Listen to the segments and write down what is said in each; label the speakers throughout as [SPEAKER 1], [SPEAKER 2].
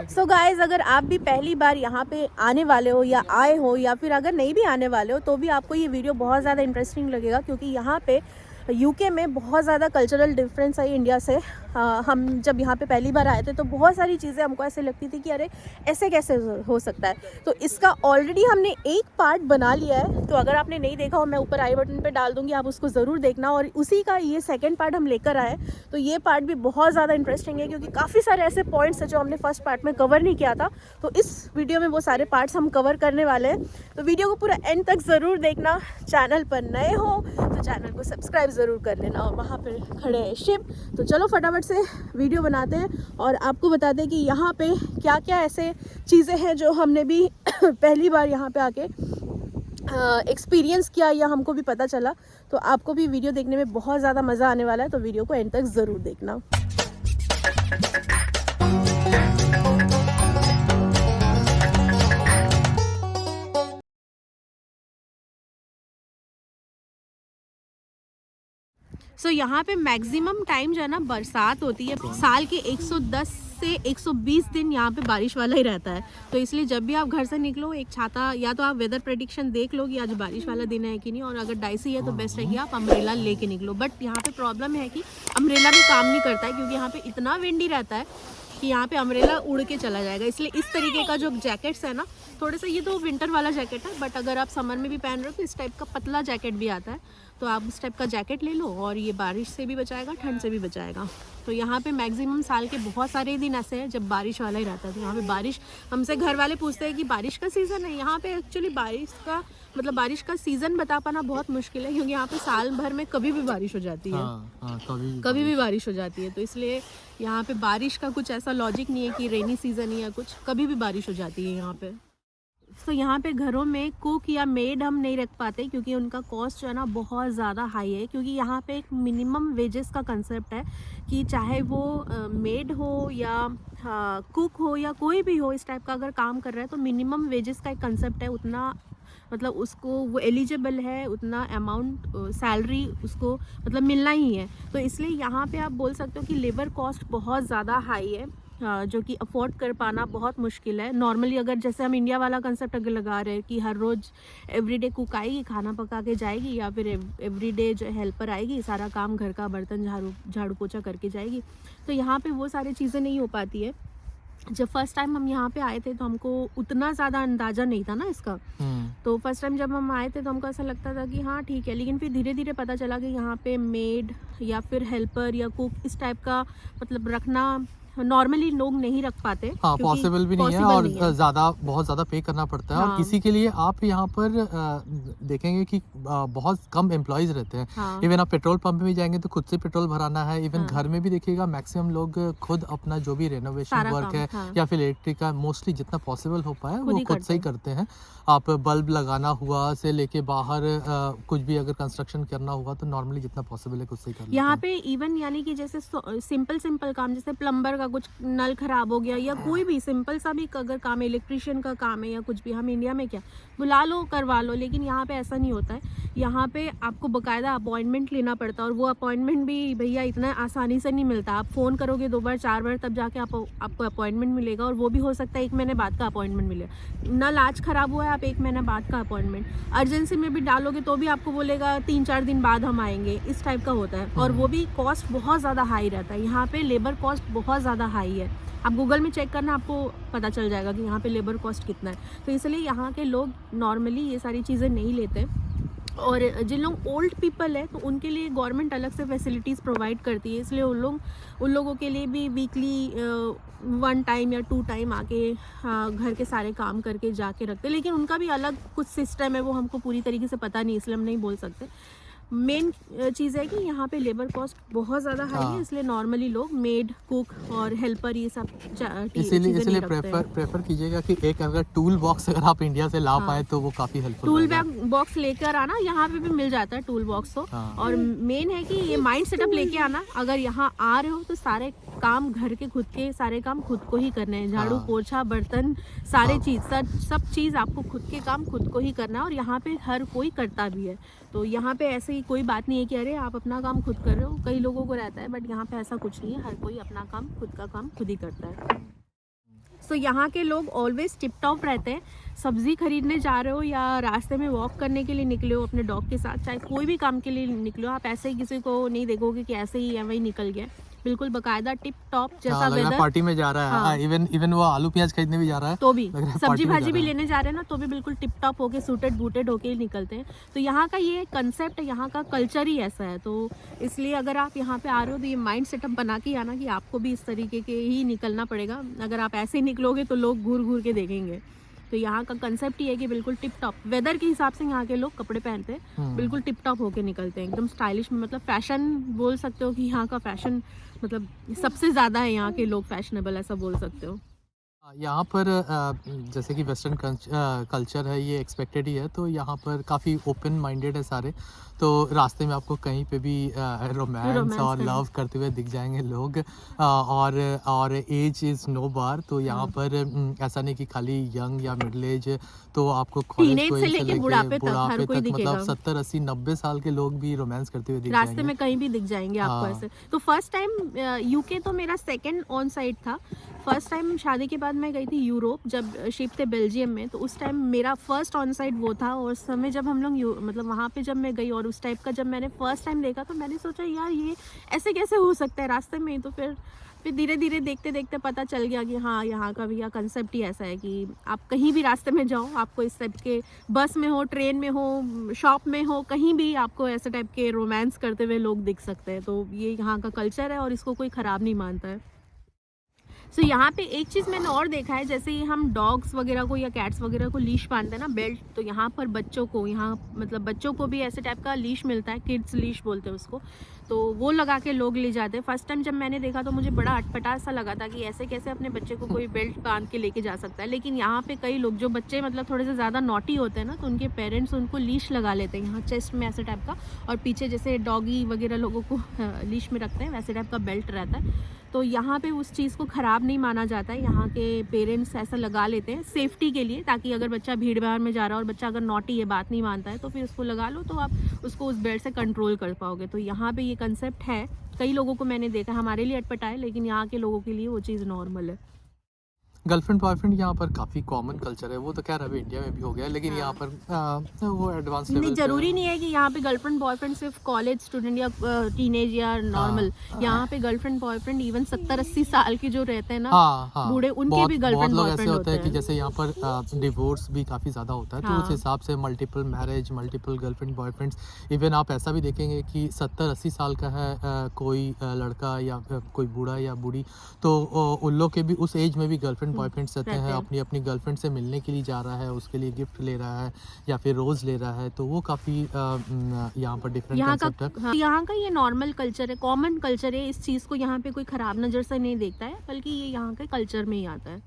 [SPEAKER 1] So guys, अगर आप भी पहली बार यहाँ पे आने वाले हो या आए हो, या फिर अगर नहीं भी आने वाले हो, तो भी आपको ये वीडियो बहुत ज़्यादा इंटरेस्टिंग लगेगा, क्योंकि यहाँ पे यूके में बहुत ज़्यादा कल्चरल डिफरेंस है इंडिया से। हम जब यहाँ पे पहली बार आए थे तो बहुत सारी चीज़ें हमको ऐसे लगती थी कि अरे ऐसे कैसे हो सकता है। तो इसका ऑलरेडी हमने एक पार्ट बना लिया है, तो अगर आपने नहीं देखा हो मैं ऊपर आई बटन पे डाल दूँगी, आप उसको ज़रूर देखना। और उसी का ये सेकेंड पार्ट हम लेकर आए, तो ये पार्ट भी बहुत ज़्यादा इंटरेस्टिंग है, क्योंकि काफ़ी सारे ऐसे पॉइंट्स हैं जो हमने फर्स्ट पार्ट में कवर नहीं किया था। तो इस वीडियो में वो सारे पार्ट्स हम कवर करने वाले हैं, तो वीडियो को पूरा एंड तक ज़रूर देखना। चैनल पर नए हो तो चैनल को सब्सक्राइब ज़रूर कर लेना। और वहाँ पर खड़े हैं शिव, तो चलो फटाफट से वीडियो बनाते हैं और आपको बताते हैं कि यहाँ पे क्या क्या ऐसे चीज़ें हैं जो हमने भी पहली बार यहाँ पे आके एक्सपीरियंस किया या हमको भी पता चला। तो आपको भी वीडियो देखने में बहुत ज़्यादा मज़ा आने वाला है, तो वीडियो को एंड तक ज़रूर देखना। सो यहाँ पे मैक्सिमम टाइम जो है ना बरसात होती है। साल के 110 से 120 दिन यहाँ पे बारिश वाला ही रहता है। तो इसलिए जब भी आप घर से निकलो एक छाता, या तो आप वेदर प्रेडिक्शन देख लो कि आज बारिश वाला दिन है कि नहीं, और अगर डाइसी है तो बेस्ट है कि आप अम्ब्रेला लेके निकलो। बट यहाँ पे प्रॉब्लम है कि अम्ब्रेला भी काम नहीं करता है, क्योंकि यहाँ पे इतना विंडी रहता है कि यहाँ पे अम्ब्रेला उड़ के चला जाएगा। इसलिए इस तरीके का जो जैकेट्स है ना, थोड़े से, ये तो विंटर वाला जैकेट है, बट अगर आप समर में भी पहन रहे हो तो इस टाइप का पतला जैकेट भी आता है, तो आप उस टाइप का जैकेट ले लो, और ये बारिश से भी बचाएगा, ठंड से भी बचाएगा। तो यहाँ पे मैक्सिमम साल के बहुत सारे दिन ऐसे हैं जब बारिश वाला ही रहता है। तो यहाँ पे बारिश, हमसे घर वाले पूछते हैं कि बारिश का सीज़न है। यहाँ पे एक्चुअली बारिश का सीज़न बता पाना बहुत मुश्किल है, क्योंकि यहाँ पे साल भर में कभी भी बारिश हो जाती है। कभी भी बारिश हो जाती है। तो इसलिए यहाँ पे बारिश का कुछ ऐसा लॉजिक नहीं है कि रेनी सीज़न या कुछ, कभी भी बारिश हो जाती है यहाँ पे। तो यहाँ पे घरों में कुक या मेड हम नहीं रख पाते, क्योंकि उनका कॉस्ट जो है ना बहुत ज़्यादा हाई है। क्योंकि यहाँ पे एक मिनिमम वेजेस का कंसेप्ट है कि चाहे वो मेड हो या कुक हो या कोई भी हो, इस टाइप का अगर काम कर रहा है तो मिनिमम वेजेस का एक कंसेप्ट है। उतना मतलब उसको वो एलिजिबल है, उतना अमाउंट सैलरी उसको मतलब मिलना ही है। तो इसलिए यहाँ पे आप बोल सकते हो कि लेबर कॉस्ट बहुत ज़्यादा हाई है, जो कि अफोर्ड कर पाना बहुत मुश्किल है। नॉर्मली अगर जैसे हम इंडिया वाला कंसेप्ट अगर लगा रहे हैं कि हर रोज़ एवरीडे कुक आएगी, खाना पका के जाएगी, या फिर एवरीडे जो हेल्पर आएगी, सारा काम घर का बर्तन झाड़ू पोछा करके जाएगी, तो यहाँ पे वो सारी चीज़ें नहीं हो पाती है। जब फर्स्ट टाइम हम यहाँ पे आए थे तो हमको उतना ज़्यादा अंदाज़ा नहीं था ना इसका। तो फर्स्ट टाइम जब हम आए थे तो हमको ऐसा लगता था कि हाँ ठीक है, लेकिन फिर धीरे धीरे पता चला कि यहाँ पे मेड या फिर हेल्पर या कुक इस टाइप का मतलब रखना नॉर्मली लोग नहीं रख पाते।
[SPEAKER 2] हाँ, पॉसिबल भी नहीं है, और बहुत ज़्यादा पे करना पड़ता है।
[SPEAKER 1] हाँ।
[SPEAKER 2] और इसी के लिए आप यहाँ पर देखेंगे कि बहुत कम एम्प्लॉयज़ रहते हैं।
[SPEAKER 1] हाँ।
[SPEAKER 2] इवन आप पेट्रोल पंप में भी जाएंगे तो खुद से पेट्रोल भराना है। इवन
[SPEAKER 1] हाँ।
[SPEAKER 2] घर में भी देखिएगा मैक्सिमम लोग खुद अपना जो भी रेनोवेशन वर्क है,
[SPEAKER 1] हाँ।
[SPEAKER 2] या फिर इलेक्ट्रिक का मोस्टली जितना पॉसिबल हो पाए वो खुद से ही करते हैं। आप बल्ब लगाना हुआ से लेके बाहर कुछ भी अगर कंस्ट्रक्शन करना हुआ तो नॉर्मली जितना पॉसिबल है खुद से ही कर।
[SPEAKER 1] यहाँ पे इवन यानी कि जैसे सिंपल काम, जैसे प्लम्बर का कुछ नल खराब हो गया या कोई भी सिंपल सा भी अगर काम है, इलेक्ट्रिशियन का काम है या कुछ भी, हम इंडिया में क्या बुला लो करवा लो, लेकिन यहाँ पे ऐसा नहीं होता है। यहाँ पे आपको बकायदा अपॉइंटमेंट लेना पड़ता है, और वो अपॉइंटमेंट भी भैया इतना आसानी से नहीं मिलता। आप फ़ोन करोगे 2 बार 4 बार तब जाके आपको अपॉइंटमेंट मिलेगा, और वो भी हो सकता है 1 महीने बाद का अपॉइंटमेंट मिलेगा। नल आज ख़राब हुआ है, आप 1 महीने बाद का अपॉइंटमेंट। अर्जेंसी में भी डालोगे तो भी आपको बोलेगा 3-4 दिन बाद हम आएंगे, इस टाइप का होता है। और वो भी कॉस्ट बहुत ज़्यादा हाई रहता है। यहाँ पे लेबर कॉस्ट बहुत ज़्यादा हाई है। आप गूगल में चेक करना, आपको पता चल जाएगा कि यहाँ पे लेबर कॉस्ट कितना है। तो इसलिए यहाँ के लोग नॉर्मली ये सारी चीज़ें नहीं लेते। और जिन लोग ओल्ड पीपल है तो उनके लिए गवर्नमेंट अलग से फैसिलिटीज़ प्रोवाइड करती है, इसलिए उन लोगों के लिए भी वीकली 1 टाइम या 2 टाइम आके घर के सारे काम करके जाके रखते हैं। लेकिन उनका भी अलग कुछ सिस्टम है, वो हमको पूरी तरीके से पता नहीं, इसलिए हम नहीं बोल सकते। मेन चीज़ है कि यहाँ पे लेबर कॉस्ट बहुत ज़्यादा हाई है, इसलिए नॉर्मली लोग मेड, कुक और हेल्पर ये सब
[SPEAKER 2] इसलिए प्रेफर कीजिएगा कि एक अगर टूल बॉक्स अगर आप इंडिया से ला पाए तो वो काफ़ी हेल्पफुल।
[SPEAKER 1] टूल बॉक्स लेकर आना, यहाँ पे भी मिल जाता है टूल बॉक्स तो। और मेन है कि ये माइंड सेटअप लेके आना, अगर यहाँ आ रहे हो तो सारे काम घर के खुद के सारे काम खुद को ही करने हैं। झाड़ू पोछा बर्तन सारे चीज़ सब चीज़ आपको खुद के काम खुद को ही करना है, और यहाँ पे हर कोई करता भी है। तो यहाँ पे ऐसे ही कोई बात नहीं है कि अरे आप अपना काम खुद कर रहे हो, कई लोगों को रहता है, बट यहाँ पे ऐसा कुछ नहीं है, हर कोई अपना काम खुद का काम खुद ही करता है। तो यहाँ के लोग ऑलवेज टिप टॉप रहते हैं। सब्जी खरीदने जा रहे हो या रास्ते में वॉक करने के लिए निकले हो अपने डॉग के साथ, चाहे कोई भी काम के लिए निकले हो, आप ऐसे ही किसी को नहीं देखोगे कि ऐसे ही वही निकल गया। बिल्कुल बकायदा टिप टॉप जैसा
[SPEAKER 2] लग रहा है
[SPEAKER 1] वेदर।
[SPEAKER 2] पार्टी में जा रहा है।
[SPEAKER 1] हाँ।
[SPEAKER 2] इवन वो आलू प्याज खरीदने भी जा रहा है,
[SPEAKER 1] तो भी
[SPEAKER 2] लग रहा है
[SPEAKER 1] सब्जी
[SPEAKER 2] पार्टी में
[SPEAKER 1] भाजी
[SPEAKER 2] जा
[SPEAKER 1] भी
[SPEAKER 2] रहा है।
[SPEAKER 1] लेने जा रहे हैं ना, तो भी बिल्कुल टिप टॉप होके सूटेड बूटेड होके ही निकलते हैं। तो यहाँ का ये कंसेप्ट है, यहाँ का कल्चर ही ऐसा है। तो इसलिए अगर आप यहाँ पे आ रहे हो तो ये माइंड सेटअप बना के आना कि आपको भी इस तरीके के ही निकलना पड़ेगा। अगर आप ऐसे ही निकलोगे तो लोग घूर घूर के देखेंगे। तो यहाँ का कंसेप्ट ही है कि बिल्कुल टिप टॉप वेदर के हिसाब से यहाँ के लोग कपड़े पहनते हैं, बिल्कुल टिप टॉप होके निकलते हैं, एकदम स्टाइलिश में। मतलब फैशन बोल सकते हो कि यहाँ का फैशन मतलब सबसे ज़्यादा है, यहाँ के लोग फैशनेबल ऐसा बोल सकते हो।
[SPEAKER 2] यहाँ पर जैसे कि वेस्टर्न कल्चर है, ये एक्सपेक्टेड ही है, तो यहाँ पर काफ़ी ओपन माइंडेड है सारे। तो रास्ते में आपको कहीं पे भी रोमांस और लव करते हुए दिख जाएंगे लोग। और एज इज़ नो बार। तो यहाँ पर ऐसा नहीं कि खाली यंग या मिडिल एज, तो आपको
[SPEAKER 1] टीनेज से लेके बुढ़ापे तक हर कोई दिखेगा।
[SPEAKER 2] मतलब 70 80 90 साल के लोग भी रोमांस करते हुए दिख
[SPEAKER 1] रास्ते
[SPEAKER 2] जाएंगे।
[SPEAKER 1] में कहीं भी दिख जाएंगे आपको
[SPEAKER 2] हाँ।
[SPEAKER 1] ऐसे। तो फर्स्ट टाइम यूके तो मेरा सेकंड ऑन साइट था। फर्स्ट टाइम शादी के बाद मैं गई थी यूरोप, जब शिप थे बेल्जियम में, तो उस टाइम मेरा फर्स्ट ऑन साइट वो था। और उस समय जब हम लोग मतलब वहाँ पे जब मैं गई और उस टाइप का जब मैंने फर्स्ट टाइम देखा, तो मैंने सोचा यार ये ऐसे कैसे हो सकता है रास्ते में। तो फिर धीरे धीरे देखते देखते पता चल गया कि हाँ, यहाँ का भी कंसेप्ट ही ऐसा है कि आप कहीं भी रास्ते में जाओ, आपको इस टाइप के बस में हो, ट्रेन में हो, शॉप में हो, कहीं भी आपको ऐसे टाइप के रोमांस करते हुए लोग दिख सकते हैं। तो ये यहाँ का कल्चर है और इसको कोई ख़राब नहीं मानता है। सो यहाँ पे एक चीज़ मैंने और देखा है, जैसे ही हम डॉग्स वगैरह को या कैट्स वगैरह को लीश बांधते हैं ना, बेल्ट, तो यहाँ पर बच्चों को, यहाँ मतलब बच्चों को भी ऐसे टाइप का लीश मिलता है, किड्स लीश बोलते हैं उसको। तो वो लगा के लोग ले जाते हैं। फर्स्ट टाइम जब मैंने देखा तो मुझे बड़ा अटपटा सा लगा था कि ऐसे कैसे अपने बच्चे को कोई बेल्ट बांध के लेके जा सकता है। लेकिन यहाँ पे कई लोग, जो बच्चे मतलब थोड़े से ज़्यादा नॉटी होते हैं ना, तो उनके पेरेंट्स उनको लीश लगा लेते हैं यहाँ चेस्ट में ऐसे टाइप का, और पीछे जैसे डॉगी वगैरह लोगों को लीश में रखते हैं वैसे टाइप का बेल्ट रहता है। तो यहाँ पे उस चीज़ को ख़राब नहीं माना जाता है। यहाँ के पेरेंट्स ऐसा लगा लेते हैं सेफ्टी के लिए, ताकि अगर बच्चा भीड़ भाड़ में जा रहा है और बच्चा अगर नॉटी है, बात नहीं मानता है, तो फिर उसको लगा लो, तो आप उसको उस बेल्ट से कंट्रोल कर पाओगे। तो यहाँ पे ये कंसेप्ट है। कई लोगों को मैंने देखा, हमारे लिए अटपटा है, लेकिन यहाँ के लोगों के लिए वो चीज़ नॉर्मल है।
[SPEAKER 2] गर्लफ्रेंड बॉयफ्रेंड यहाँ पर काफ़ी कॉमन कल्चर है। वो तो खैर अभी इंडिया में भी हो गया है, लेकिन यहाँ पर वो एडवांस लेवल
[SPEAKER 1] नहीं, जरूरी नहीं है कि यहाँ पे गर्लफ्रेंड बॉयफ्रेंड सिर्फ कॉलेज स्टूडेंट या टीनेज या नॉर्मल। यहाँ पे गर्लफ्रेंड बॉयफ्रेंड इवन 70-80 साल के जो रहते हैं ना, बूढ़े, उनके भी गर्लफ्रेंड बॉयफ्रेंड होते हैं।
[SPEAKER 2] कि जैसे यहाँ पर डिवोर्स भी काफ़ी ज़्यादा होता है, तो उस हिसाब से multiple marriage, multiple girlfriend boyfriends. Even आप ऐसा भी देखेंगे कि 70-80 साल का है कोई लड़का या कोई बूढ़ा या बूढ़ी, तो उन लोग के भी उस एज में भी गर्लफ्रेंड बॉयफ्रेंड्स रहते हैं। अपनी अपनी गर्लफ्रेंड से मिलने के लिए जा रहा है, उसके लिए गिफ्ट ले रहा है या फिर रोज़ ले रहा है, तो वो काफ़ी यहाँ पर डिफरेंट कंसेप्ट है।
[SPEAKER 1] हाँ, यहाँ का ये नॉर्मल कल्चर है, कॉमन कल्चर है। इस चीज़ को यहाँ पे कोई ख़राब नज़र से नहीं देखता है, बल्कि ये यहाँ के कल्चर में ही आता है।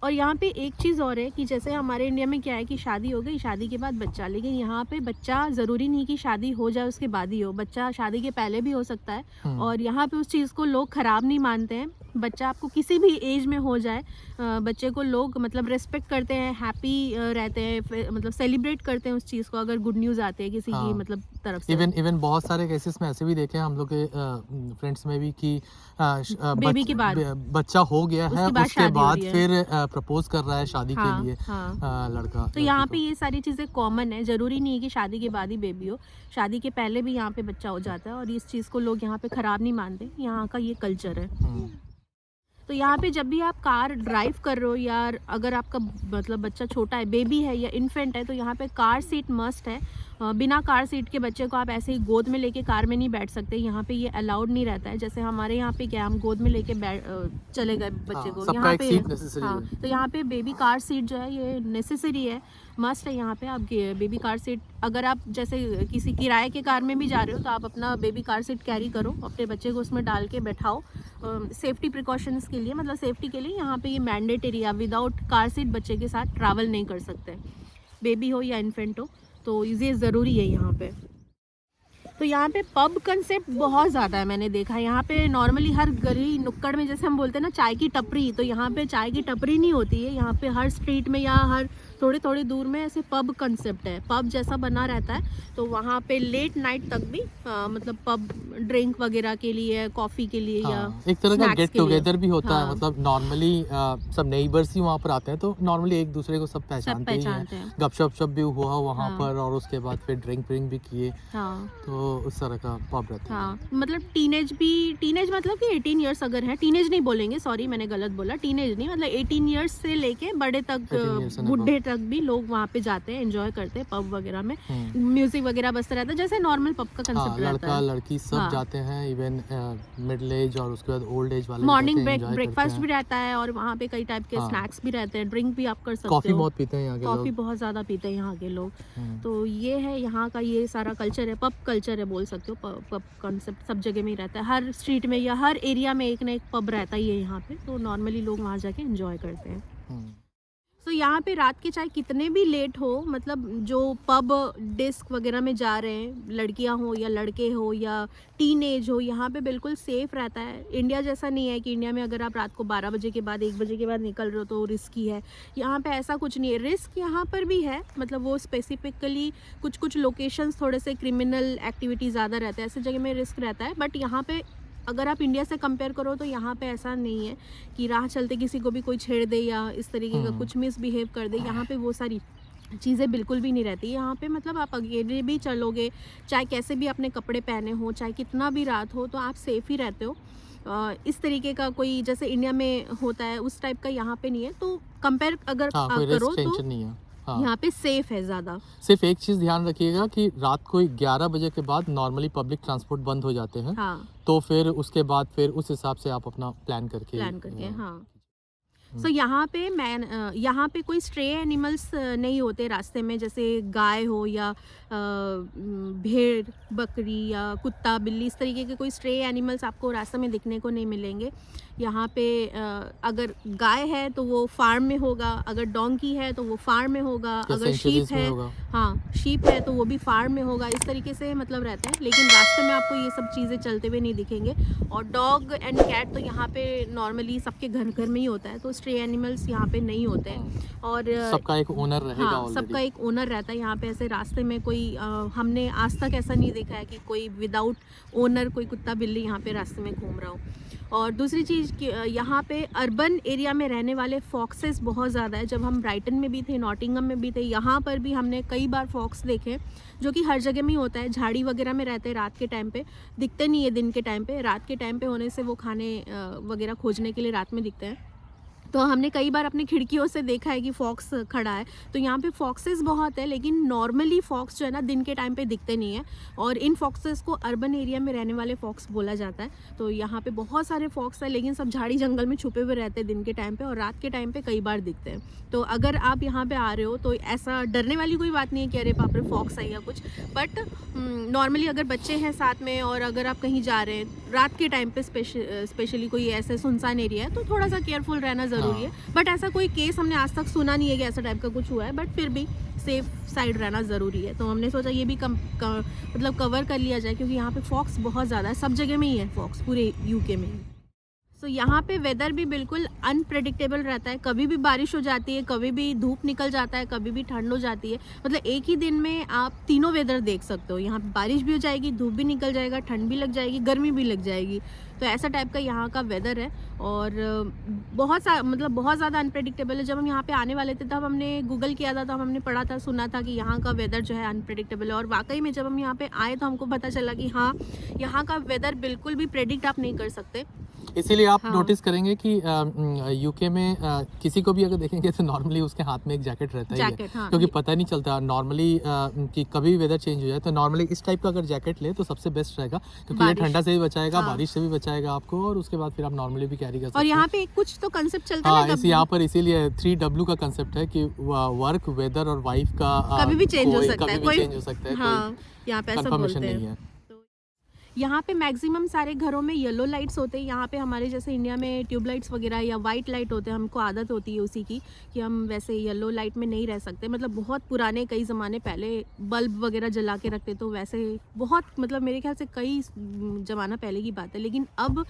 [SPEAKER 1] और यहाँ पे एक चीज़ और है कि जैसे हमारे इंडिया में क्या है कि शादी हो गई, शादी के बाद बच्चा, लेकिन यहाँ पे बच्चा ज़रूरी नहीं कि शादी हो जाए उसके बाद ही हो, बच्चा शादी के पहले भी हो सकता है। और यहाँ पे उस चीज़ को लोग ख़राब नहीं मानते हैं। बच्चा आपको किसी भी एज में हो जाए, बच्चे को लोग मतलब रिस्पेक्ट करते हैं, हैप्पी रहते हैं, मतलब सेलिब्रेट करते हैं उस चीज़ को, अगर गुड न्यूज़ आते हैं किसी की मतलब तरफ से।
[SPEAKER 2] इवन बहुत सारे केसेस में ऐसे भी देखे हैं हम लोग के फ्रेंड्स में भी कि
[SPEAKER 1] बेबी के बाद
[SPEAKER 2] बच्चा हो गया है, उसके बाद फिर प्रपोज कर रहा है शादी के लिए लड़का।
[SPEAKER 1] तो यहाँ पे ये सारी चीज़ें कॉमन है, ज़रूरी नहीं है कि शादी के बाद ही बेबी हो, शादी के पहले भी यहाँ पे बच्चा हो जाता है। और इस चीज़ को लोग यहाँ पे ख़राब नहीं मानते, यहाँ का ये कल्चर है। तो यहाँ पे जब भी आप कार ड्राइव कर रहे हो, या अगर आपका मतलब बच्चा छोटा है, बेबी है या इन्फेंट है, तो यहाँ पे कार सीट मस्ट है। बिना कार सीट के बच्चे को आप ऐसे ही गोद में लेके कार में नहीं बैठ सकते, यहाँ पे ये अलाउड नहीं रहता है। जैसे हमारे यहाँ पे क्या, हम गोद में लेके चले गए बच्चे को, यहाँ पे तो यहाँ पे बेबी कार सीट जो है ये नेसेसरी है, मस्ट है। यहाँ पे आप बेबी कार सीट, अगर आप जैसे किसी किराए के कार में भी जा रहे हो, तो आप अपना बेबी कार सीट कैरी करो, अपने बच्चे को उसमें डाल के बैठाओ, सेफ्टी प्रिकॉशंस के लिए, मतलब सेफ्टी के लिए। यहाँ पे ये मैंडेटरी है, विदाउट कार सीट बच्चे के साथ ट्रैवल नहीं कर सकते, बेबी हो या इन्फेंट हो, तो ये ज़रूरी है यहाँ पे। तो यहाँ पे पब कंसेप्ट बहुत ज़्यादा है, मैंने देखा है। यहाँ पे नॉर्मली हर गली नुक्कड़ में, जैसे हम बोलते हैं ना चाय की टपरी, तो यहाँ पे चाय की टपरी नहीं होती है। यहाँ पे हर स्ट्रीट में या हर थोड़ी थोड़ी दूर में ऐसे पब कंसेप्ट है, पब जैसा बना रहता है। तो वहाँ पे लेट नाइट तक भी मतलब पब ड्रिंक वगैरह के लिए, कॉफ़ी के लिए या
[SPEAKER 2] एक तरह का
[SPEAKER 1] snacks
[SPEAKER 2] गेट
[SPEAKER 1] के लिए।
[SPEAKER 2] टुगेदर भी होता है।
[SPEAKER 1] हाँ।
[SPEAKER 2] मतलब नॉर्मली सब नेबर्स ही वहाँ पर आते हैं, तो नॉर्मली एक दूसरे को सब पहचानते ही हैं।
[SPEAKER 1] पहचानते हैं।
[SPEAKER 2] गपशप भी हुआ वहाँ
[SPEAKER 1] हाँ।
[SPEAKER 2] पर, और उसके बाद फिर ड्रिंक भी किए,
[SPEAKER 1] हाँ
[SPEAKER 2] तो उस तरह का पब रहता है।
[SPEAKER 1] हाँ, मतलब टीनेज मतलब कि 18 इयर्स अगर है, टीनेज नहीं बोलेंगे, सॉरी मैंने गलत बोला, टीनेज नहीं, मतलब 18 इयर्स से लेके बड़े तक,
[SPEAKER 2] 18 years and
[SPEAKER 1] बुढ़े तक भी लोग वहाँ पे जाते हैं, एंजॉय करते हैं पब वगैरह में। म्यूजिक वगैरह बजता रहता है जैसे नॉर्मल पब का
[SPEAKER 2] हाँ,
[SPEAKER 1] कंसेप्ट रहता
[SPEAKER 2] लड़का
[SPEAKER 1] है।
[SPEAKER 2] लड़की सब
[SPEAKER 1] हाँ।
[SPEAKER 2] जाते हैं, इवन मिडिल एज और उसके बाद ओल्ड एज वाले भी
[SPEAKER 1] मॉर्निंग
[SPEAKER 2] जाते हैं, enjoy
[SPEAKER 1] ब्रेकफास्ट
[SPEAKER 2] करते
[SPEAKER 1] भी
[SPEAKER 2] हैं।
[SPEAKER 1] रहता है और वहाँ पे कई टाइप के
[SPEAKER 2] हाँ।
[SPEAKER 1] स्नैक्स भी रहते हैं, ड्रिंक भी आप कर सकते
[SPEAKER 2] कॉफी
[SPEAKER 1] हो।
[SPEAKER 2] बहुत पीते हैं यहाँ के
[SPEAKER 1] कॉफ़ी
[SPEAKER 2] लोग।
[SPEAKER 1] बहुत ज़्यादा पीते हैं यहाँ के लोग।
[SPEAKER 2] हम्म।
[SPEAKER 1] तो ये है यहाँ का, ये सारा कल्चर है, पब कल्चर है बोल सकते हो। पब कॉन्सेप्ट सब जगह में ही रहता है, हर स्ट्रीट में या हर एरिया में एक ना एक पब रहता ही है यहाँ पे। तो नॉर्मली लोग वहाँ जाके एंजॉय करते हैं।
[SPEAKER 2] हम्म।
[SPEAKER 1] तो यहाँ पे रात के चाहे कितने भी लेट हो, मतलब जो पब डिस्क वगैरह में जा रहे हैं, लड़कियाँ हो या लड़के हो या टीनेज हो, यहाँ पे बिल्कुल सेफ रहता है। इंडिया जैसा नहीं है कि इंडिया में अगर आप रात को 12 बजे के बाद, 1 बजे के बाद निकल रहे हो तो रिस्की है। यहाँ पे ऐसा कुछ नहीं है। रिस्क यहाँ पर भी है, मतलब वो स्पेसिफिकली कुछ लोकेशंस थोड़े से क्रिमिनल एक्टिविटी ज़्यादा रहता है, ऐसे जगह में रिस्क रहता है। बट यहाँ पे अगर आप इंडिया से कंपेयर करो तो यहाँ पे ऐसा नहीं है कि राह चलते किसी को भी कोई छेड़ दे या इस तरीके का कुछ मिसबिहेव कर दे। यहाँ पे वो सारी चीज़ें बिल्कुल भी नहीं रहती। यहाँ पे मतलब आप अकेले भी चलोगे, चाहे कैसे भी अपने कपड़े पहने हो, चाहे कितना भी रात हो, तो आप सेफ ही रहते हो। इस तरीके का कोई जैसे इंडिया में होता है उस टाइप का यहाँ पे नहीं है। तो कंपेयर अगर
[SPEAKER 2] हाँ,
[SPEAKER 1] आप
[SPEAKER 2] कोई
[SPEAKER 1] करो
[SPEAKER 2] रिस्क
[SPEAKER 1] तो
[SPEAKER 2] टेंशन नहीं है। हाँ।
[SPEAKER 1] यहाँ पे सेफ है ज़्यादा।
[SPEAKER 2] सिर्फ एक चीज़ ध्यान रखिएगा कि रात को 11 बजे के बाद नॉर्मली पब्लिक ट्रांसपोर्ट बंद हो जाते हैं।
[SPEAKER 1] हाँ,
[SPEAKER 2] तो फिर उसके बाद फिर उस हिसाब से आप अपना प्लान करके
[SPEAKER 1] हाँ। सो यहाँ पे यहाँ पे कोई स्ट्रे एनिमल्स नहीं होते रास्ते में, जैसे गाय हो या भेड़, बकरी या कुत्ता, बिल्ली, इस तरीके के कोई स्ट्रे एनिमल्स आपको रास्ते में दिखने को नहीं मिलेंगे। यहाँ पे अगर गाय है तो वो फार्म में होगा, अगर डोंकी है तो वो फार्म में होगा, अगर शीप है, हाँ शीप है तो वो भी फार्म में होगा। इस तरीके से मतलब रहते हैं, लेकिन रास्ते में आपको ये सब चीज़ें चलते हुए नहीं दिखेंगे। और डॉग एंड कैट तो यहाँ पे नॉर्मली सबके घर घर में ही होता है, तो स्ट्रे एनिमल्स यहाँ पे नहीं होते हैं। और
[SPEAKER 2] सबका एक ओनर रहेगा।
[SPEAKER 1] हाँ, सबका एक ओनर रहता है यहाँ पे। ऐसे रास्ते में कोई हमने आज तक ऐसा नहीं देखा है कि कोई विदाउट ओनर कोई कुत्ता बिल्ली यहाँ पे रास्ते में घूम रहा हो। और दूसरी चीज़ यहाँ पे अर्बन एरिया में रहने वाले फॉक्सेस बहुत ज़्यादा है। जब हम ब्राइटन में भी थे, नॉटिंगम में भी थे, यहाँ पर भी हमने कई बार फॉक्स देखे, जो कि हर जगह में ही होता है। झाड़ी वगैरह में रहते हैं, रात के टाइम पे दिखते नहीं है, दिन के टाइम पे। रात के टाइम पे होने से वो खाने वगैरह खोजने के लिए रात में दिखते हैं। तो हमने कई बार अपनी खिड़कियों से देखा है कि फॉक्स खड़ा है। तो यहाँ पे फॉक्सेस बहुत है, लेकिन नॉर्मली फॉक्स जो है ना दिन के टाइम पे दिखते नहीं है। और इन फॉक्सेस को अर्बन एरिया में रहने वाले फॉक्स बोला जाता है। तो यहाँ पे बहुत सारे फॉक्स है, लेकिन सब झाड़ी जंगल में छुपे हुए रहते हैं दिन के टाइम पे, और रात के टाइम पे कई बार दिखते हैं। तो अगर आप यहाँ पे आ रहे हो तो ऐसा डरने वाली कोई बात नहीं है कि अरे बाप रे फॉक्स है या कुछ। बट नॉर्मली अगर बच्चे हैं साथ में और अगर आप कहीं जा रहे हैं रात के टाइम पे, स्पेशली कोई ऐसे सुनसान एरिया है, तो थोड़ा सा केयरफुल रहना ज़रूरी है। बट ऐसा कोई केस हमने आज तक सुना नहीं है कि ऐसा टाइप का कुछ हुआ है, बट फिर भी सेफ साइड रहना ज़रूरी है। तो हमने सोचा ये भी मतलब कवर कर लिया जाए, क्योंकि यहाँ पे फॉक्स बहुत ज़्यादा है, सब जगह में ही है फॉक्स, पूरे यूके में ही। सो यहाँ पे वेदर भी बिल्कुल अनप्रेडिक्टेबल रहता है। कभी भी बारिश हो जाती है, कभी भी धूप निकल जाता है, कभी भी ठंड हो जाती है। मतलब एक ही दिन में आप तीनों वेदर देख सकते हो। यहाँ पे बारिश भी हो जाएगी, धूप भी निकल जाएगा, ठंड भी लग जाएगी, गर्मी भी लग जाएगी। तो ऐसा टाइप का यहाँ का वेदर है। और बहुत ज़्यादा अनप्रेडिक्टेबल है। जब हम यहाँ पे आने वाले थे तब हमने गूगल किया था, तब हमने पढ़ा था, सुना था कि यहाँ का वेदर जो है अनप्रेडिक्टेबल है। और वाकई में जब हम यहाँ पे आए तो हमको पता चला कि हाँ, यहाँ का वेदर बिल्कुल भी प्रेडिक्ट आप नहीं कर सकते।
[SPEAKER 2] इसीलिए आप
[SPEAKER 1] हाँ।
[SPEAKER 2] नोटिस करेंगे कि यूके में किसी को भी अगर देखेंगे तो नॉर्मली उसके हाथ में एक जैकेट रहता ही है,
[SPEAKER 1] हाँ,
[SPEAKER 2] क्योंकि पता नहीं चलता नॉर्मली कि कभी भी वेदर चेंज हो जाए। तो नॉर्मली इस टाइप का अगर जैकेट ले तो सबसे बेस्ट रहेगा, क्योंकि ये ठंडा से भी बचाएगा,
[SPEAKER 1] हाँ।
[SPEAKER 2] बारिश से भी बचाएगा आपको, और उसके बाद फिर आप नॉर्मली भी कैरी कर सकते हैं।
[SPEAKER 1] और यहाँ पे कुछ तो कंसेप्ट चलता
[SPEAKER 2] हाँ,
[SPEAKER 1] है
[SPEAKER 2] यहाँ पर इसीलिए 3W का कंसेप्ट है कि वर्क, वेदर और वाइफ का
[SPEAKER 1] कभी भी चेंज हो सकता है,
[SPEAKER 2] कभी भी चेंज हो सकता है,
[SPEAKER 1] हाँ, यहाँ पे ऐसा बोलते हैं। यहाँ पे मैक्सिमम सारे घरों में येलो लाइट्स होते हैं। यहाँ पे हमारे जैसे इंडिया में ट्यूब लाइट्स वगैरह या वाइट लाइट होते हैं, हमको आदत होती है उसी की कि हम वैसे येलो लाइट में नहीं रह सकते। मतलब बहुत पुराने कई ज़माने पहले बल्ब वगैरह जला के रखते, तो वैसे बहुत मतलब मेरे ख्याल से कई ज़माना पहले की बात है। लेकिन अब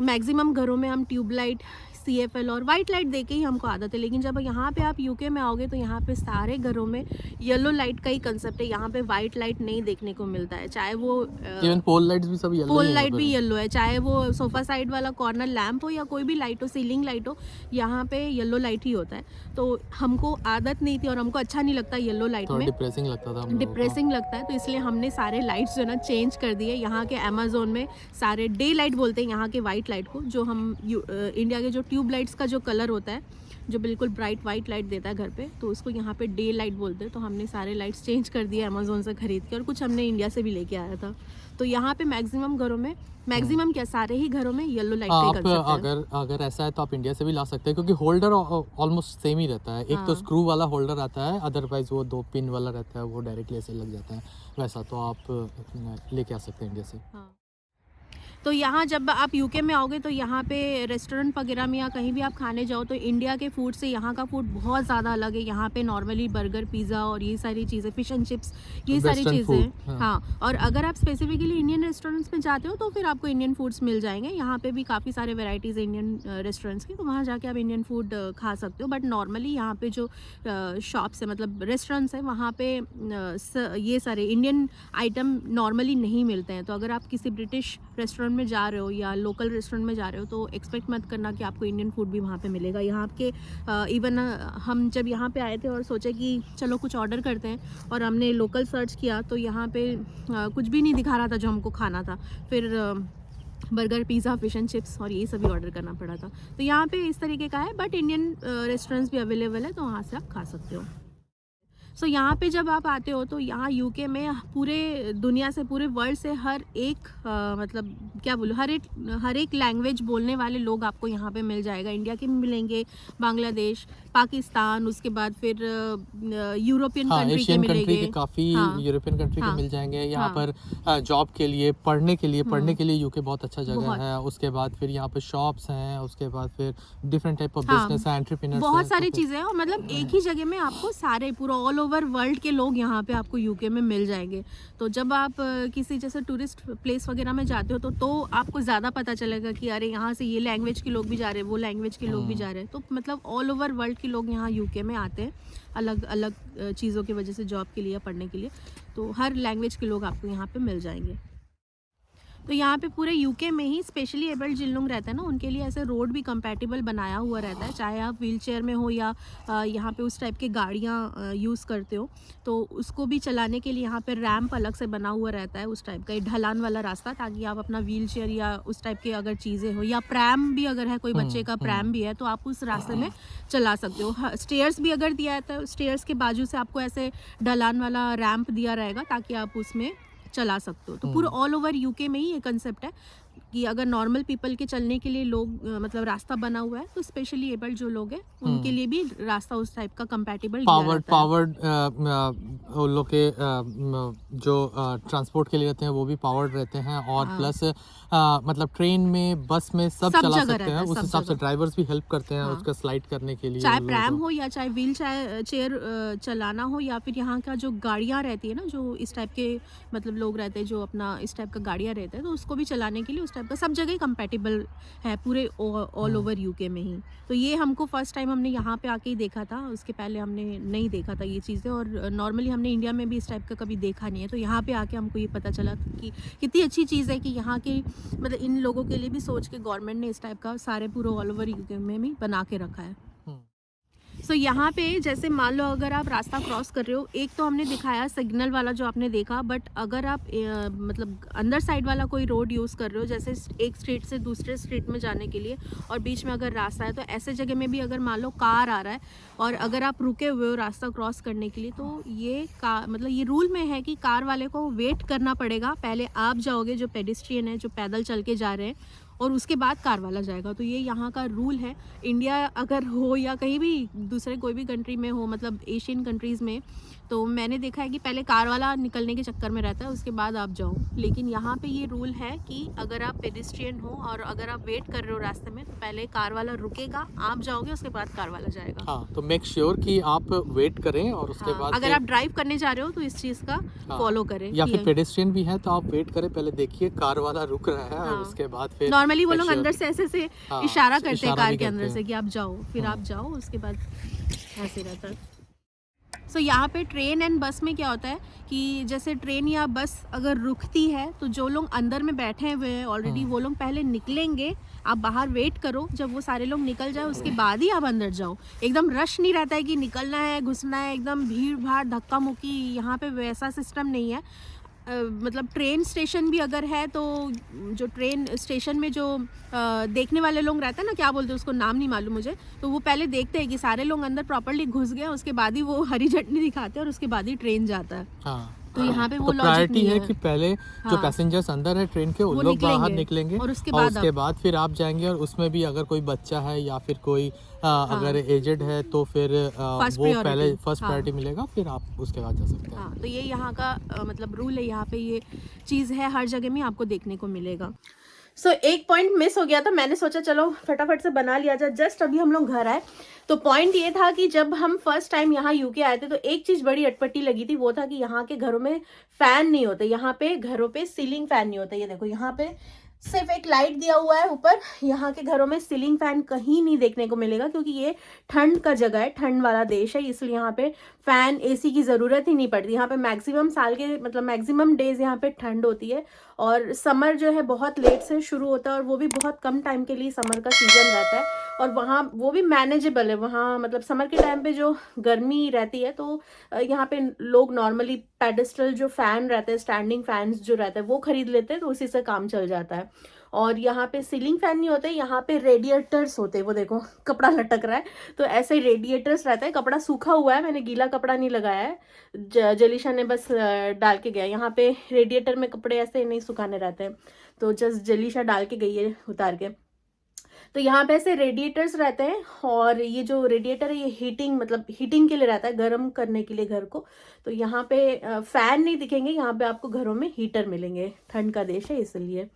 [SPEAKER 1] मैक्सिमम घरों में हम ट्यूब लाइट, CFL और वाइट लाइट देके ही हमको आदत है। लेकिन जब यहाँ पे आप यूके में आओगे तो यहाँ पे सारे घरों में येलो लाइट का ही कंसेप्ट है। यहाँ पे वाइट लाइट नहीं देखने को मिलता है, चाहे वो
[SPEAKER 2] इवन पोल लाइट्स भी सब येलो
[SPEAKER 1] पोल लाइट भी येलो है, चाहे वो सोफा साइड वाला कॉर्नर लैंप हो या कोई भी लाइट हो, सीलिंग लाइट हो, यहाँ पे येलो लाइट ही होता है। तो हमको आदत नहीं थी और हमको अच्छा नहीं लगता येलो लाइट में,
[SPEAKER 2] डिप्रेसिंग लगता था,
[SPEAKER 1] डिप्रेसिंग लगता है। तो इसलिए हमने सारे लाइट्स जो है ना चेंज कर दिए। यहाँ के अमेजोन में सारे डे लाइट बोलते हैं यहाँ के वाइट लाइट को, जो हम इंडिया के जो ट्यूब लाइट्स का जो कलर होता है, जो बिल्कुल ब्राइट वाइट लाइट देता है घर पे, तो उसको यहाँ पे डे लाइट बोलते हैं। तो हमने सारे लाइट्स चेंज कर दिए अमेजोन से खरीद के, और कुछ हमने इंडिया से भी लेके आया था। तो यहाँ पे मैक्सिमम घरों में, मैक्सिमम क्या सारे ही घरों में येलो लाइट का कंसेप्ट है।
[SPEAKER 2] अगर ऐसा है तो आप इंडिया से भी ला सकते हैं, क्योंकि होल्डर ऑलमोस्ट सेम ही रहता है। एक तो स्क्रू वाला होल्डर आता है, अदरवाइज वो 2 पिन वाला रहता है, वो डायरेक्टली ऐसे लग जाता है। वैसा तो आप लेके आ सकते हैं इंडिया से।
[SPEAKER 1] तो यहाँ जब आप यूके में आओगे तो यहाँ पे रेस्टोरेंट वगैरह में या कहीं भी आप खाने जाओ तो इंडिया के फूड से यहाँ का फूड बहुत ज़्यादा अलग है। यहाँ पे नॉर्मली बर्गर, पिज़्ज़ा और ये सारी चीज़ें, फिश एंड चिप्स, ये सारी चीज़ें। हाँ, और अगर आप स्पेसिफिकली इंडियन रेस्टोरेंट्स में जाते हो तो फिर आपको इंडियन फूड्स मिल जाएंगे। यहाँ पे भी काफ़ी सारे वेराइटीज़ है इंडियन रेस्टोरेंट्स की, तो वहाँ जाके आप इंडियन फूड खा सकते हो। बट नॉर्मली यहाँ पे जो शॉप्स है, मतलब रेस्टोरेंट्स हैं, वहाँ पे ये सारे इंडियन आइटम नॉर्मली नहीं मिलते हैं। तो अगर आप किसी ब्रिटिश रेस्टोरेंट में जा रहे हो या लोकल रेस्टोरेंट में जा रहे हो तो एक्सपेक्ट मत करना कि आपको इंडियन फूड भी वहाँ पे मिलेगा। यहाँ के इवन हम जब यहाँ पे आए थे और सोचे कि चलो कुछ ऑर्डर करते हैं, और हमने लोकल सर्च किया तो यहाँ पे कुछ भी नहीं दिखा रहा था जो हमको खाना था। फिर burger, pizza, fish and chips और यही सभी ऑर्डर करना पड़ा था। तो यहाँ पे इस तरीके का है, बट इंडियन रेस्टोरेंट्स भी अवेलेबल है, तो वहाँ से आप खा सकते हो। सो यहाँ पे जब आप आते हो तो यहाँ यूके में पूरे दुनिया से, पूरे वर्ल्ड से हर एक मतलब क्या बोलूँ, हर एक लैंग्वेज बोलने वाले लोग आपको यहाँ पे मिल जाएगा। इंडिया के भी मिलेंगे, बांग्लादेश, पाकिस्तान, उसके बाद फिर यूरोपियन कंट्री के मिलेंगे,
[SPEAKER 2] काफ़ी यूरोपियन कंट्री के मिल जाएंगे। यहाँ पर जॉब के लिए, पढ़ने के लिए यूके बहुत अच्छा जगह है। उसके बाद फिर यहाँ पे शॉप्स हैं, उसके बाद फिर डिफरेंट टाइप ऑफ बिजनेस है, एंटरप्रेन्योर्स, बहुत
[SPEAKER 1] सारी चीज़ें हैं। और मतलब एक ही जगह में आपको सारे पूरा ऑल ओवर वर्ल्ड के लोग यहाँ पे आपको यूके में मिल जाएंगे। तो जब आप किसी जैसे टूरिस्ट प्लेस वगैरह में जाते हो तो आपको ज़्यादा पता चलेगा कि अरे यहाँ से ये लैंग्वेज के लोग भी जा रहे हैं, वो लैंग्वेज के लोग भी जा रहे हैं। तो मतलब ऑल ओवर वर्ल्ड के लोग यहाँ यूके में आते हैं, अलग अलग चीज़ों की वजह से, जॉब के लिए या पढ़ने के लिए। तो हर लैंग्वेज के लोग आपको यहाँ पे मिल जाएंगे। तो यहाँ पे पूरे यूके में ही स्पेशली एबल्ड जिन लोग रहते हैं ना, उनके लिए ऐसे रोड भी कंपैटिबल बनाया हुआ रहता है। चाहे आप व्हील चेयर में हो या यहाँ पे उस टाइप की गाड़ियाँ यूज़ करते हो, तो उसको भी चलाने के लिए यहाँ पे रैंप अलग से बना हुआ रहता है, उस टाइप का ढलान वाला रास्ता, ताकि आप अपना व्हील चेयर या उस टाइप की अगर चीज़ें हो, या प्रैम भी अगर है, कोई बच्चे का प्रैम भी है, तो आप उस रास्ते में चला सकते हो। स्टेयर्स भी अगर दिया है तो स्टेयर्स के बाजू से आपको ऐसे ढलान वाला रैंप दिया रहेगा ताकि आप उसमें चला सकते हो। तो पूरा ऑल ओवर यूके में ही ये कंसेप्ट है कि अगर नॉर्मल पीपल के चलने के लिए लोग मतलब रास्ता बना हुआ है, तो स्पेशली एबल्ड जो लोग हैं उनके लिए भी रास्ता उस टाइप का कंपैटिबल
[SPEAKER 2] पावर्ड लोग के जो ट्रांसपोर्ट के लिए रहते हैं वो भी पावर्ड रहते हैं। और प्लस मतलब ट्रेन में, बस में सब चला सकते हैं। उस हिसाब से ड्राइवर्स भी हेल्प करते हैं उसका स्लाइड करने के लिए,
[SPEAKER 1] चाहे प्रैम हो या चाहे व्हील चेयर चलाना हो, या फिर यहाँ का जो गाड़ियाँ रहती है ना, जो इस टाइप के मतलब लोग रहते हैं जो अपना इस टाइप का गाड़ियाँ रहते हैं, तो उसको भी चलाने के लिए उस टाइप का सब जगह कंपैटिबल है, पूरे ऑल ओवर यूके में ही। तो ये हमको फर्स्ट टाइम हमने यहाँ पे आके ही देखा था, उसके पहले हमने नहीं देखा था ये चीज़ें, और नॉर्मली हमने इंडिया में भी इस टाइप का कभी देखा नहीं है। तो यहाँ पे आके हमको ये पता चला कि कितनी अच्छी चीज़ है कि यहाँ के मतलब इन लोगों के लिए भी सोच के गवर्नमेंट ने इस टाइप का सारे पूरे ऑल ओवर यूके में भी बना के रखा है। सो यहाँ पे जैसे मान लो अगर आप रास्ता क्रॉस कर रहे हो, एक तो हमने दिखाया सिग्नल वाला जो आपने देखा, बट अगर आप मतलब अंदर साइड वाला कोई रोड यूज़ कर रहे हो, जैसे एक स्ट्रीट से दूसरे स्ट्रीट में जाने के लिए, और बीच में अगर रास्ता है, तो ऐसे जगह में भी अगर मान लो कार आ रहा है और अगर आप रुके हुए हो रास्ता क्रॉस करने के लिए, तो ये मतलब ये रूल में है कि कार वाले को वेट करना पड़ेगा। पहले आप जाओगे, जो पेडिस्ट्रियन है, जो पैदल चल के जा रहे हैं, और उसके बाद कार वाला जाएगा। तो ये यहाँ का रूल है। इंडिया अगर हो या कहीं भी दूसरे कोई भी कंट्री में हो, मतलब एशियन कंट्रीज़ में, तो मैंने देखा है कि पहले कार वाला निकलने के चक्कर में रहता है, उसके बाद आप जाओ। लेकिन यहाँ पे ये रूल है कि अगर आप पेडिस्ट्रियन हो और अगर आप वेट कर रहे हो रास्ते में, तो पहले कार वाला रुकेगा, आप जाओगे, उसके बाद कार वाला जाएगा।
[SPEAKER 2] हाँ, तो मेक श्योर कि आप वेट करें और उसके बाद
[SPEAKER 1] अगर आप ड्राइव करने जा रहे हो तो इस चीज़ का फॉलो करें।
[SPEAKER 2] या फिर पेडिस्ट्रियन भी है तो आप वेट करें, पहले देखिए कार वाला रुक रहा है और उसके बाद फिर
[SPEAKER 1] नॉर्मली वो लोग अंदर से ऐसे इशारा करते हैं कार के अंदर
[SPEAKER 2] हैं
[SPEAKER 1] से कि आप जाओ, फिर आप जाओ, उसके बाद ऐसे रहता है। सो यहाँ पे ट्रेन एंड बस में क्या होता है कि जैसे ट्रेन या बस अगर रुकती है तो जो लोग अंदर में बैठे हुए हैं ऑलरेडी, वो लोग पहले निकलेंगे, आप बाहर वेट करो, जब वो सारे लोग निकल जाए उसके बाद ही आप अंदर जाओ। एकदम रश नहीं रहता है कि निकलना है, घुसना है, एकदम भीड़ भाड़ धक्का मुक्की, यहाँ पे वैसा सिस्टम नहीं है। मतलब ट्रेन स्टेशन भी अगर है तो जो ट्रेन स्टेशन में जो देखने वाले लोग रहते हैं ना, क्या बोलते हैं उसको, नाम नहीं मालूम मुझे, तो वो पहले देखते हैं कि सारे लोग अंदर प्रॉपर्ली घुस गए, उसके बाद ही वो हरी झंडी दिखाते हैं और उसके बाद ही ट्रेन जाता है।
[SPEAKER 2] हाँ।
[SPEAKER 1] तो यहाँ पे वो
[SPEAKER 2] तो प्रायोरिटी है कि पहले जो
[SPEAKER 1] हाँ।
[SPEAKER 2] पैसेंजर्स अंदर है ट्रेन के, उन लोग बाहर निकलेंगे
[SPEAKER 1] और उसके
[SPEAKER 2] बाद फिर आप जाएंगे। और उसमें भी अगर कोई बच्चा है या फिर कोई अगर एजेड है तो फिर वो पहले फर्स्ट प्रायोरिटी मिलेगा, फिर आप उसके बाद जा सकते हैं।
[SPEAKER 1] हाँ, तो ये यहाँ का मतलब रूल है, यहाँ पे ये चीज़ है, हर जगह में आपको देखने को मिलेगा। सो एक पॉइंट मिस हो गया था, मैंने सोचा चलो फटाफट से बना लिया जाए। जस्ट अभी हम लोग घर आए तो पॉइंट ये था कि जब हम फर्स्ट टाइम यहाँ यूके आए थे तो एक चीज़ बड़ी अटपटी लगी थी, वो था कि यहाँ के घरों में फ़ैन नहीं होते। यहाँ पे घरों पे सीलिंग फ़ैन नहीं होता। ये देखो, यहाँ पे सिर्फ एक लाइट दिया हुआ है ऊपर। यहाँ के घरों में सीलिंग फैन कहीं नहीं देखने को मिलेगा, क्योंकि ये ठंड का जगह है, ठंड वाला देश है, इसलिए यहाँ पे फैन एसी की ज़रूरत ही नहीं पड़ती। यहाँ पे मैक्सिमम साल के मतलब मैक्सिमम डेज यहाँ पे ठंड होती है और समर जो है बहुत लेट से शुरू होता है और वो भी बहुत कम टाइम के लिए समर का सीजन रहता है। और वहाँ वो भी मैनेजेबल है। वहाँ मतलब समर के टाइम पे जो गर्मी रहती है तो यहाँ पे लोग नॉर्मली पेडेस्ट्रल जो फ़ैन रहते हैं, स्टैंडिंग फैंस जो रहते हैं, वो खरीद लेते हैं, तो उसी से काम चल जाता है। और यहाँ पे सीलिंग फैन नहीं होते, यहाँ पे रेडिएटर्स होते हैं। वो देखो कपड़ा लटक रहा है, तो ऐसे ही रेडिएटर्स रहता है। कपड़ा सूखा हुआ है, मैंने गीला कपड़ा नहीं लगाया है, जलीशा ने बस डाल के गया। यहाँ पे रेडिएटर में कपड़े ऐसे नहीं सुखाने रहते हैं, तो जस्ट जलीशा डाल के गई है उतार के। तो यहाँ पे ऐसे रेडिएटर्स रहते हैं और ये जो रेडिएटर है ये हीटिंग मतलब हीटिंग के लिए रहता है, गर्म करने के लिए घर को। तो यहाँ पे फैन नहीं दिखेंगे, यहाँ पे आपको घरों में हीटर मिलेंगे, ठंड का देश है इसलिए।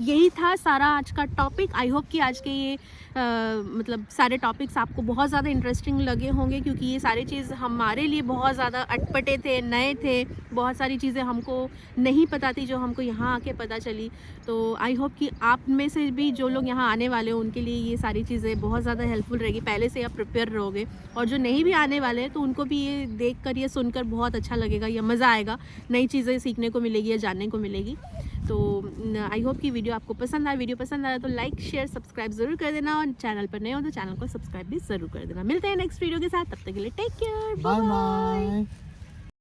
[SPEAKER 1] यही था सारा आज का टॉपिक। आई होप कि आज के ये मतलब सारे टॉपिक्स आपको बहुत ज़्यादा इंटरेस्टिंग लगे होंगे, क्योंकि ये सारी चीज़ हमारे लिए बहुत ज़्यादा अटपटे थे, नए थे। बहुत सारी चीज़ें हमको नहीं पता थी जो हमको यहाँ आके पता चली। तो आई होप कि आप में से भी जो लोग यहाँ आने वाले हो उनके लिए ये सारी चीज़ें बहुत ज़्यादा हेल्पफुल रहेगी, पहले से आप प्रिपेयर रहोगे। और जो नहीं भी आने वाले हैं तो उनको भी ये देख कर, ये सुनकर बहुत अच्छा लगेगा या मज़ा आएगा, नई चीज़ें सीखने को मिलेगी या जानने को मिलेगी। तो आई होप कि वीडियो आपको पसंद आए। वीडियो पसंद आया तो लाइक शेयर सब्सक्राइब ज़रूर कर देना, और चैनल पर नए हो तो चैनल को सब्सक्राइब भी ज़रूर कर देना। मिलते हैं नेक्स्ट वीडियो के साथ, तब तक के लिए टेक केयर, बाय बाय।